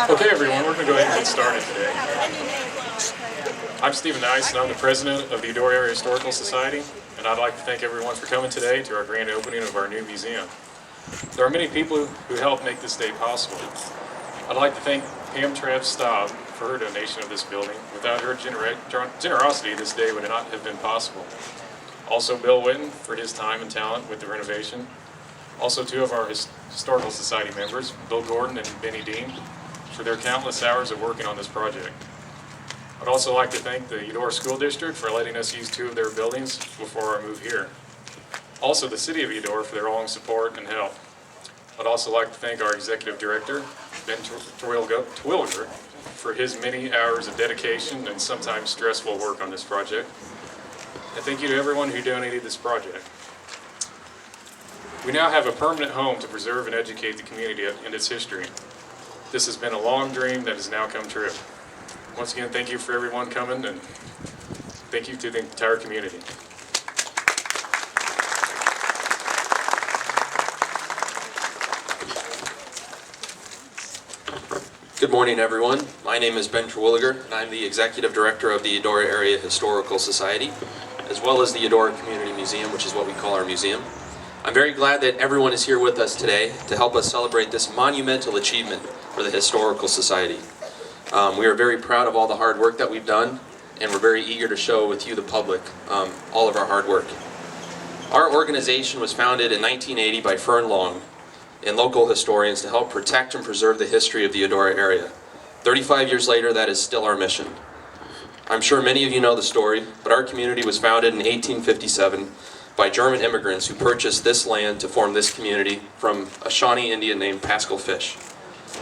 Okay, everyone, we're going to go ahead and get started today. I'm Stephen Neis, and I'm the President of the Eudora Area Historical Society, and I'd like to thank everyone for coming today to our grand opening of our new museum. There are many people who helped make this day possible. I'd like to thank Pam Staab-Trefz for her donation of this building. Without her generosity, this day would not have been possible. Also, Bill Witten for his time and talent with the renovation. Also, two of our Historical Society members, Bill Gordon and Benny Dean, for their countless hours of working on this project. I'd also like to thank the Eudora School District for letting us use two of their buildings before our move here. Also, the City of Eudora for their long support and help. I'd also like to thank our Executive Director, Ben Terwilliger, for his many hours of dedication and sometimes stressful work on this project. And thank you to everyone who donated this project. We now have a permanent home to preserve and educate the community and its history. This has been a long dream that has now come true. Once again, thank you for everyone coming, and thank you to the entire community. Good morning, everyone. My name is Ben Terwilliger, and I'm the Executive Director of the Eudora Area Historical Society, as well as the Eudora Community Museum, which is what we call our museum. I'm very glad that everyone is here with us today to help us celebrate this monumental achievement for the Historical Society. We are very proud of all the hard work that we've done, and we're very eager to show with you, the public, all of our hard work. Our organization was founded in 1980 by Fern Long and local historians to help protect and preserve the history of the Eudora area. 35 years later, that is still our mission. I'm sure many of you know the story, but our community was founded in 1857 by German immigrants who purchased this land to form this community from a Shawnee Indian named Pascal Fish.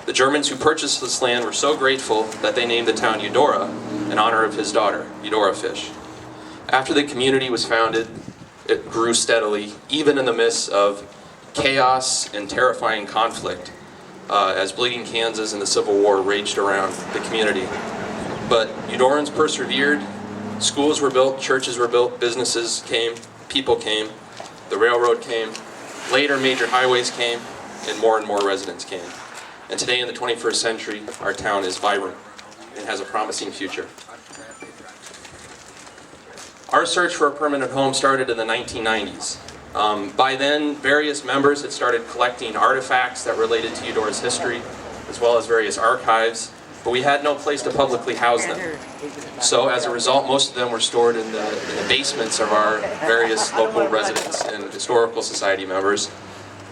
The Germans who purchased this land were so grateful that they named the town Eudora in honor of his daughter, Eudora Fish. After the community was founded, it grew steadily, even in the midst of chaos and terrifying conflict, as Bleeding Kansas and the Civil War raged around the community. But Eudorans persevered, schools were built, churches were built, businesses came, people came, the railroad came, later major highways came, and more residents came. And today in the 21st century, our town is vibrant and has a promising future. Our search for a permanent home started in the 1990s. By then, various members had started collecting artifacts that related to Eudora's history, as well as various archives, but we had no place to publicly house them. So as a result, most of them were stored in the basements of our various local residents and Historical Society members.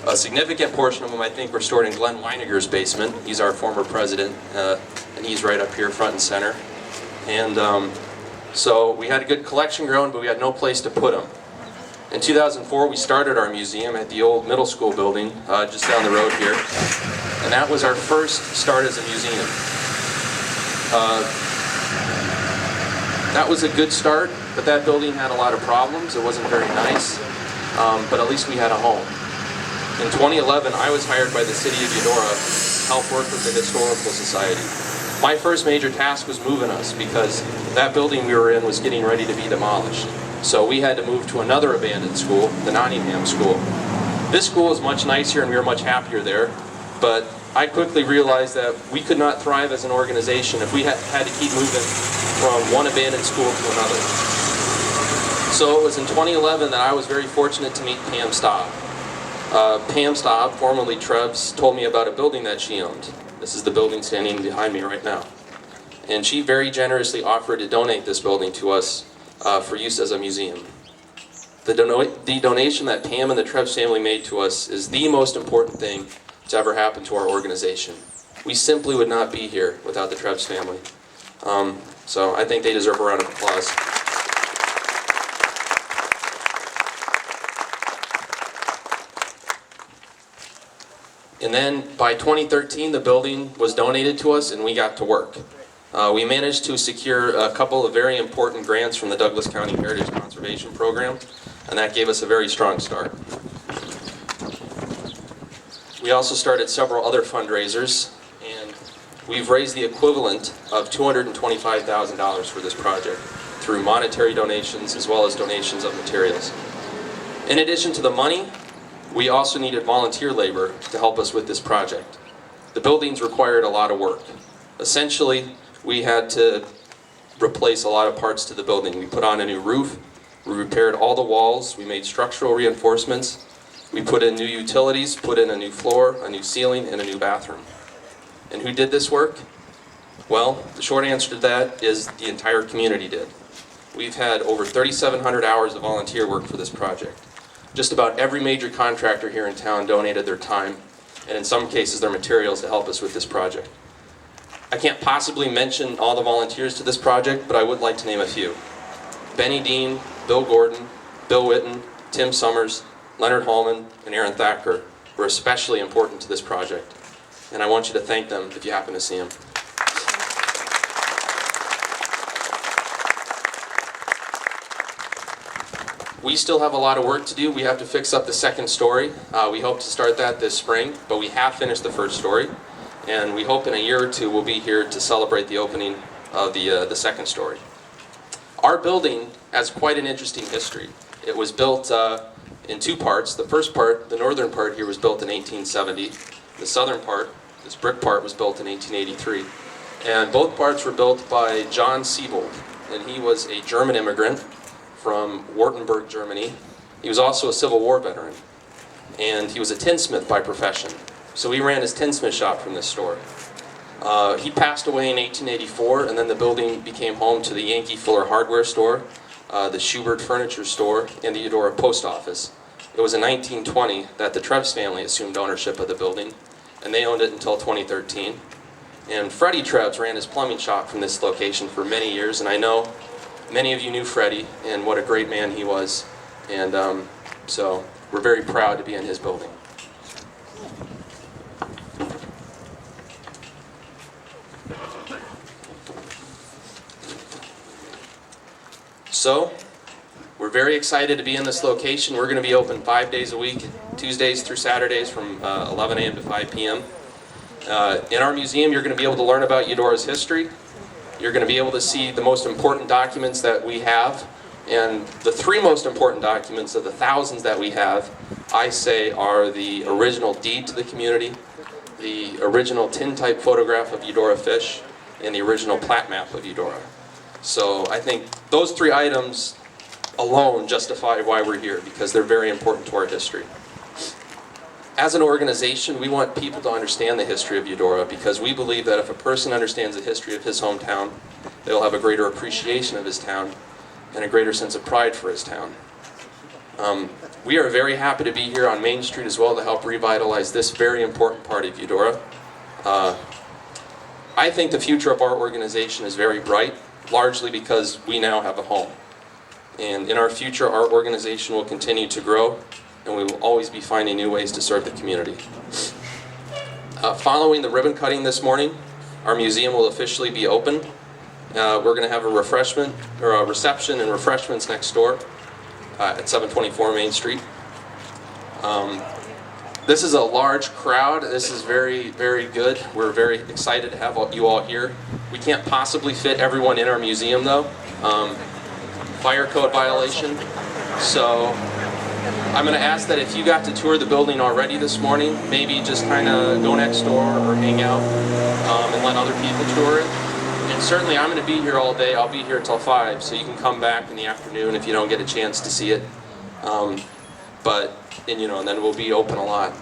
A significant portion of them, I think, were stored in Glenn Weiniger's basement. He's our former president, and he's right up here front and center. And so we had a good collection growing, but we had no place to put them. In 2004, we started our museum at the old middle school building, just down the road here. And that was our first start as a museum. That was a good start, but that building had a lot of problems. It wasn't very nice, but at least we had a home. In 2011, I was hired by the City of Eudora to help work with the Historical Society. My first major task was moving us because that building we were in was getting ready to be demolished. So we had to move to another abandoned school, the Nottingham School. This school is much nicer and we were much happier there, but I quickly realized that we could not thrive as an organization if we had to keep moving from one abandoned school to another. So it was in 2011 that I was very fortunate to meet Pam Staab. Pam Staab, formerly Trefz, told me about a building that she owned. This is the building standing behind me right now. And she very generously offered to donate this building to us for use as a museum. The donation that Pam and the Trefz family made to us is the most important thing to ever happen to our organization. We simply would not be here without the Trefz family. So I think they deserve a round of applause. And then by 2013, the building was donated to us and we got to work. We managed to secure a couple of very important grants from the Douglas County Heritage Conservation Program, and that gave us a very strong start. We also started several other fundraisers, and we've raised the equivalent of $225,000 for this project through monetary donations as well as donations of materials. In addition to the money, we also needed volunteer labor to help us with this project. the buildings required a lot of work. Essentially, we had to replace a lot of parts to the building. We put on a new roof, we repaired all the walls, we made structural reinforcements, we put in new utilities, put in a new floor, a new ceiling, and a new bathroom. And who did this work? Well, the short answer to that is the entire community did. We've had over 3,700 hours of volunteer work for this project. Just about every major contractor here in town donated their time, and in some cases their materials to help us with this project. I can't possibly mention all the volunteers to this project, but I would like to name a few. Benny Dean, Bill Gordon, Bill Witten, Tim Summers, Leonard Hallman, and Aaron Thacker were especially important to this project. And I want you to thank them if you happen to see them. We still have a lot of work to do. We have to fix up the second story. We hope to start that this spring, but we have finished the first story. And we hope in a year or two we'll be here to celebrate the opening of the second story. Our building has quite an interesting history. It was built in two parts. The first part, the northern part here, was built in 1870. The southern part, this brick part, was built in 1883. And both parts were built by John Siebold, and he was a German immigrant from Wartenberg, Germany. He was also a Civil War veteran, and he was a tinsmith by profession. So he ran his tinsmith shop from this store. He passed away in 1884, and then the building became home to the Yankee Fuller Hardware Store, the Schubert Furniture Store, and the Eudora Post Office. It was in 1920 that the Trefz family assumed ownership of the building, and they owned it until 2013. And Freddie Trefz ran his plumbing shop from this location for many years, and I know many of you knew Freddie, and what a great man he was. And so we're very proud to be in his building. So, we're very excited to be in this location. We're going to be open 5 days a week, Tuesdays through Saturdays from 11 a.m. to 5 p.m. In our museum, you're going to be able to learn about Eudora's history. You're going to be able to see the most important documents that we have. And the three most important documents of the thousands that we have, I say, are the original deed to the community, the original tin-type photograph of Eudora fish, and the original plat map of Eudora. So I think those three items alone justify why we're here, because they're very important to our history. As an organization, we want people to understand the history of Eudora, because we believe that if a person understands the history of his hometown, they'll have a greater appreciation of his town and a greater sense of pride for his town. We are very happy to be here on Main Street as well to help revitalize this very important part of Eudora. I think the future of our organization is very bright, largely because we now have a home. And in our future, our organization will continue to grow, and we will always be finding new ways to serve the community. Following the ribbon cutting this morning, our museum will officially be open. We're going to have a reception and refreshments next door at 724 Main Street. This is a large crowd. This is very, very good. We're very excited to have you all here. We can't possibly fit everyone in our museum though. Fire code violation. So I'm going to ask that if you got to tour the building already this morning, maybe just kind of go next door or hang out and let other people tour it. And certainly I'm going to be here all day. I'll be here till 5, so you can come back in the afternoon if you don't get a chance to see it. And then we'll be open a lot.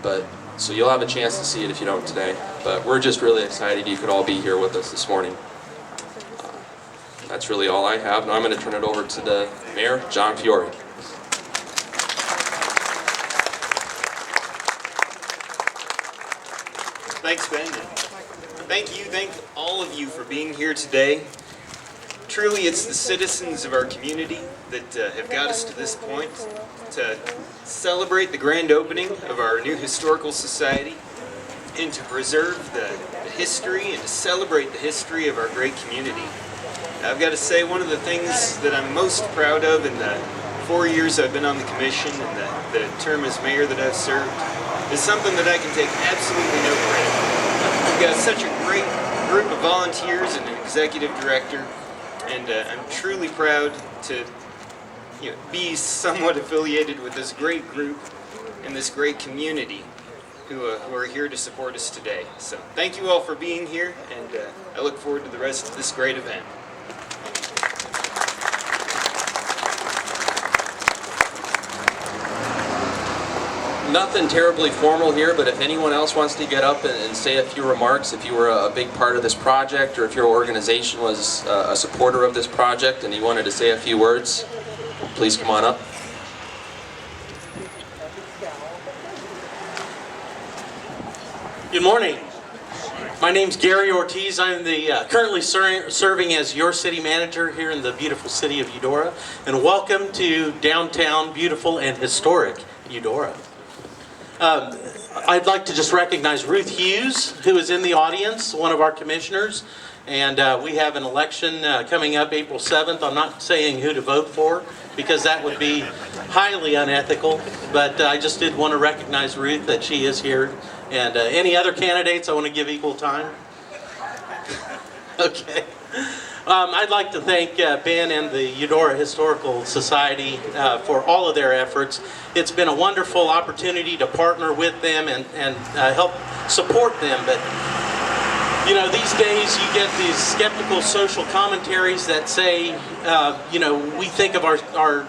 So you'll have a chance to see it if you don't today. But we're just really excited you could all be here with us this morning. That's really all I have. Now I'm going to turn it over to the Mayor, John Fiore. Thanks, Ben. Thank all of you for being here today. Truly, it's the citizens of our community that have got us to this point to celebrate the grand opening of our new historical society and to preserve the history and to celebrate the history of our great community. I've got to say, one of the things that I'm most proud of in the 4 years I've been on the commission and the term as mayor that I've served is something that I can take absolutely no credit for. We've got such a great group of volunteers and an executive director, and I'm truly proud to be somewhat affiliated with this great group and this great community who are here to support us today. So thank you all for being here, and I look forward to the rest of this great event. Nothing terribly formal here, but if anyone else wants to get up and say a few remarks, if you were a big part of this project or if your organization was a supporter of this project and you wanted to say a few words, please come on up. Good morning. My name's Jerree Ortiz. I'm the currently serving as your city manager here in the beautiful city of Eudora. And welcome to downtown, beautiful and historic Eudora. I'd like to just recognize Ruth Hughes, who is in the audience, one of our commissioners. And we have an election coming up April 7th. I'm not saying who to vote for because that would be highly unethical. But I just did want to recognize Ruth, that she is here. And any other candidates, I want to give equal time. Okay. I'd like to thank Ben and the Eudora Historical Society for all of their efforts. It's been a wonderful opportunity to partner with them and help support them. But you know, these days you get these skeptical social commentaries that say, you know, we think of our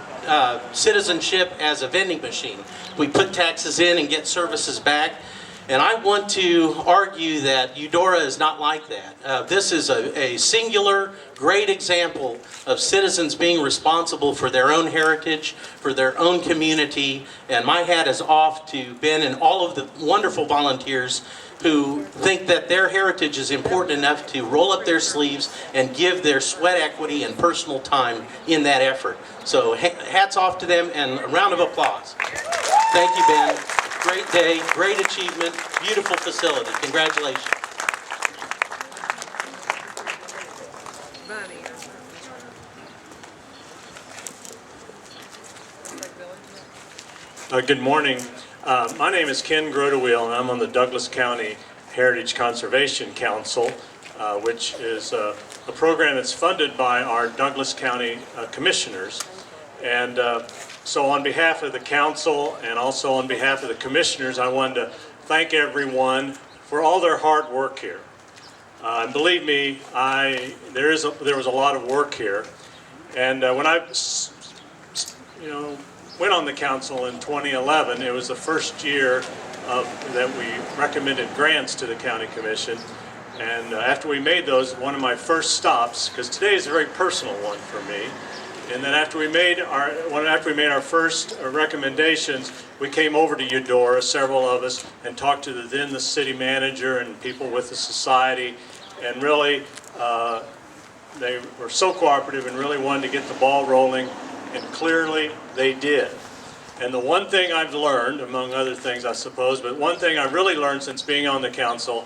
citizenship as a vending machine. We put taxes in and get services back. And I want to argue that Eudora is not like that. This is a singular, great example of citizens being responsible for their own heritage, for their own community. And my hat is off to Ben and all of the wonderful volunteers who think that their heritage is important enough to roll up their sleeves and give their sweat equity and personal time in that effort. So hats off to them and a round of applause. Thank you, Ben. Great day, great achievement, beautiful facility. Congratulations. Good morning. My name is Ken Grotewiel, and I'm on the Douglas County Heritage Conservation Council, which is a program that's funded by our Douglas County commissioners. And so on behalf of the council and also on behalf of the commissioners, I wanted to thank everyone for all their hard work here. And believe me, there was a lot of work here. And when I went on the council in 2011, it was the first year that we recommended grants to the county commission. And after we made those, one of my first stops, because today is a very personal one for me, and then after we made our first recommendations, we came over to Eudora, several of us, and talked to the city manager and people with the society, and really they were so cooperative and really wanted to get the ball rolling, and clearly they did. And the one thing I've learned, among other things I suppose, but one thing I really learned since being on the council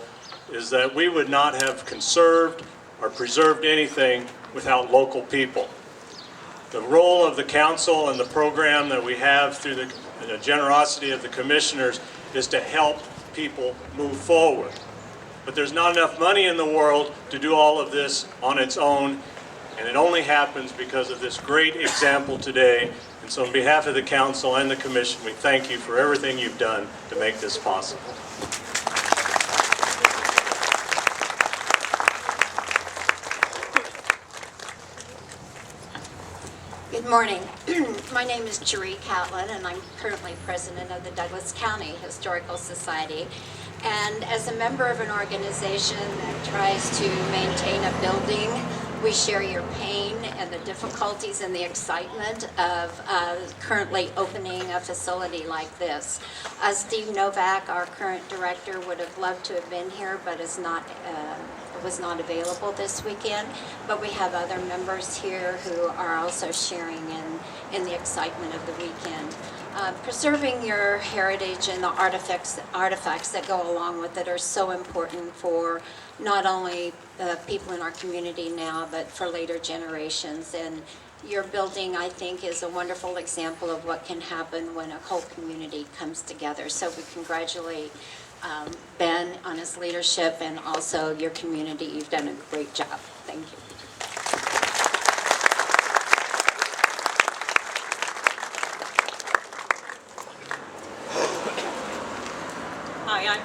is that we would not have conserved or preserved anything without local people. The role of the council and the program that we have through the generosity of the commissioners is to help people move forward. But there's not enough money in the world to do all of this on its own, and it only happens because of this great example today. And so on behalf of the council and the commission, we thank you for everything you've done to make this possible. Good morning. My name is Jerree Catlin, and I'm currently president of the Douglas County Historical Society. And as a member of an organization that tries to maintain a building, we share your pain and the difficulties and the excitement of currently opening a facility like this. Steve Novak, our current director, would have loved to have been here, but was not available this weekend. But we have other members here who are also sharing in the excitement of the weekend. Preserving your heritage and the artifacts that go along with it are so important for not only the people in our community now, but for later generations. And your building, I think, is a wonderful example of what can happen when a whole community comes together. So we congratulate Ben on his leadership and also your community. You've done a great job. Thank you. Hi,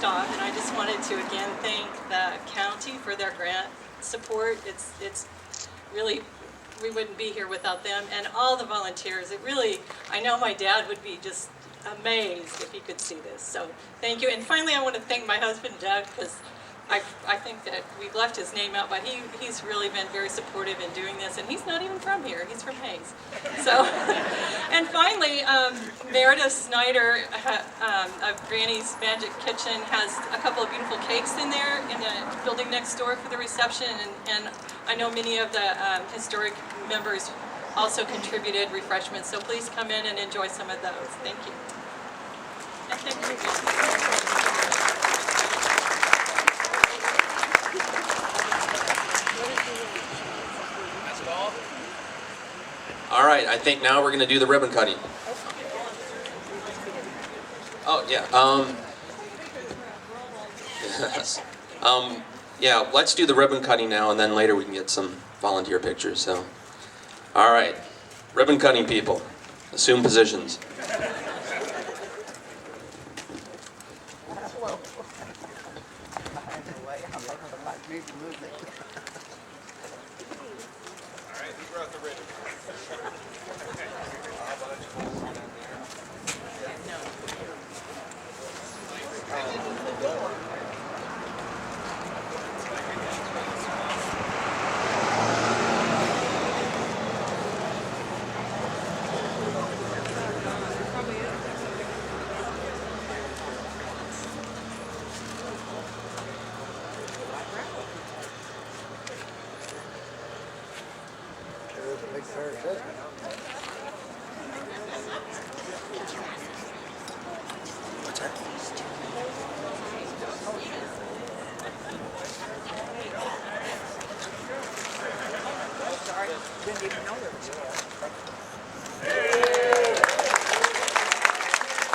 off, and I just wanted to again thank the county for their grant support. It's really, we wouldn't be here without them, and all the volunteers. It really, I know my dad would be just amazed if he could see this. So thank you. And finally, I want to thank my husband, Doug, because I think that we've left his name out, but he's really been very supportive in doing this, and he's not even from here. He's from Hays. So, and finally, Meredith Snyder of Granny's Magic Kitchen has a couple of beautiful cakes in there in the building next door for the reception, and I know many of the historic members also contributed refreshments, so please come in and enjoy some of those. Thank you. And thank you. All right, I think now we're going to do the ribbon cutting. Oh, yeah. Yes. Yeah, let's do the ribbon cutting now, and then later we can get some volunteer pictures. So, all right, ribbon cutting people, assume positions.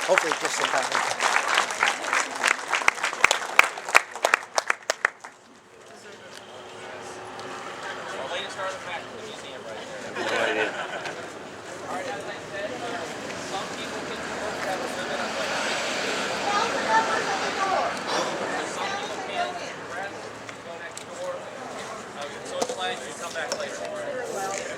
Hopefully just some time. Come back later.